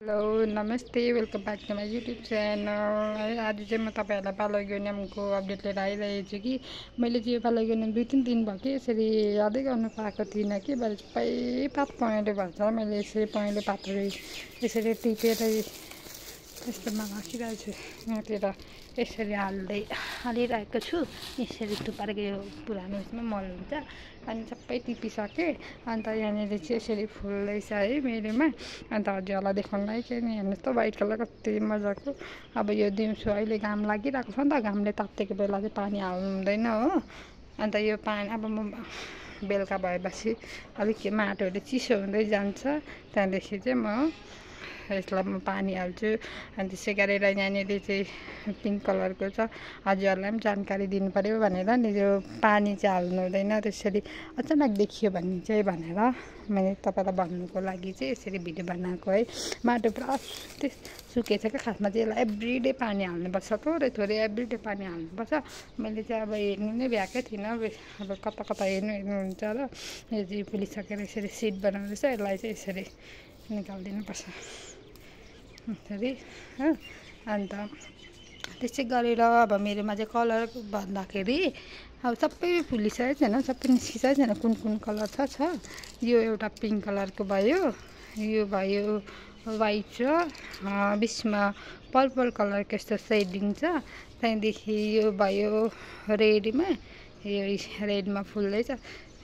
Hello नमस्ते welcome back to my YouTube channel है। आज चाहिँ म तपाईँहरूलाई पालागोनियमको अपडेट लिएर आइरहेको छु कि मैले चाहिँ यो पालागोनियम 2-3 दिन भयो कि यसरी यादै गर्नु पाएको थिइनँ कि भरे सबै पात पहेँलो भन्छ। मैले यसरी पहेँलो पातहरू यसरी टिपेर यस्तोमा राखिरहेको छु। यहाँतिर यसरी हालिरहेको छु। यसरी थुपारेको यो पुरानो उसमा मल हुन्छ अनि सबै टिपिसकेँ। अन्त यहाँनिर चाहिँ यसरी फुल्दैछ है मेरोमा। अन्त हजुरहरूलाई देखाउनुलाई चाहिँ नि हेर्नुहोस् त वाइट कलर कति मजाको। अब यो दिउँसो अहिले घाम लागिरहेको छ नि त, घामले तातेको बेला चाहिँ पानी हाल्नु हुँदैन हो। अन्त यो पानी अब म बेलुका भएपछि अलिक माटोहरू चिसो हुँदै जान्छ, त्यहाँदेखि चाहिँ म यसलाई म पानी हाल्छु। अनि त्यसै गरेर यहाँनिर चाहिँ पिङ्क कलरको छ, हजुरहरूलाई पनि जानकारी दिनु पऱ्यो भनेर नि यो पानी चाहिँ हाल्नु हुँदैन त्यसरी अचानक देखियो भने चाहिँ भनेर मैले तपाईँलाई भन्नुको लागि चाहिँ यसरी भिडियो बनाएको है। माटो पुरा सुकेछ क्या, खासमा चाहिँ यसलाई एभ्रिडे पानी हाल्नुपर्छ, थोरै थोरै एभ्रिडे पानी हाल्नुपर्छ। मैले चाहिँ अब हेर्नु नै भ्याएकै थिइनँ, अब कता कता हेर्नुहुन्छ र यो चाहिँ फुलिसकेर यसरी सिड बनाउँदैछ, यसलाई चाहिँ यसरी निकालिदिनुपर्छ यसरी हो। अन्त त्यसै गरेर अब मेरोमा चाहिँ कलर भन्दाखेरि अब सबै फुलिसकेको छैन, सबै निस्किसकेको छैन। कुन कुन कलर छ यो एउटा पिङ्क कलरको भयो, यो भयो वाइट र बिचमा पर्पल कलरको यस्तो सेडिङ छ। त्यहाँदेखि यो भयो रेडमा, यो रेडमा फुल्दैछ,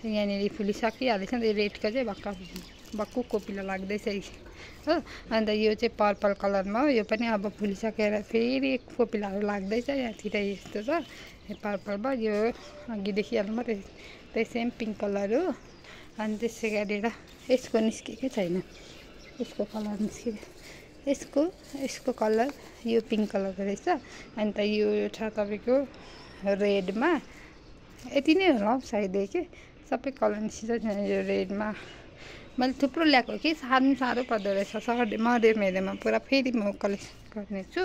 यहाँनिर फुलिसकिहालेछ नि त। यो रेडको चाहिँ भक्कु कोपिला लाग्दैछ हो। अन्त यो चाहिँ पर्पल कलरमा हो, यो पनि अब फुलिसकेर फेरि कोपिलाहरू लाग्दैछ। यहाँतिर यस्तो छ यो पर्पल भयो, यो अघि देखिहाल्नु मात्रै त्यही सेम पिङ्क कलर हो। अनि त्यसै गरेर यसको निस्केकै छैन, यसको कलर निस्केको, यसको कलर यो पिङ्क कलरको रहेछ। अन्त यो छ तपाईँको रेडमा, यति नै होला हौ सायदै कि सबै कलर निस्किन्छ। यो रेडमा मैले थुप्रो ल्याएको कि साह्रो पर्दो रहेछ, मऱ्यो मेरोमा पुरा। फेरि म कलेक्सन गर्नेछु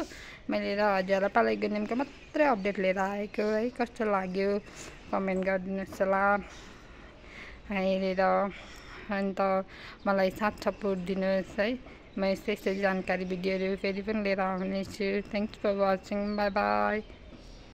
मैले र हजुरलाई पालागोनियमको मात्रै अपडेट लिएर आएको है। कस्तो लाग्यो कमेन्ट गरिदिनुहोस् होला हेरेर। अन्त मलाई साथ सपोर्ट दिनुहोस् है। म यस्तै जानकारी भिडियोहरू फेरि पनि लिएर आउनेछु। Thanks for watching, bye by.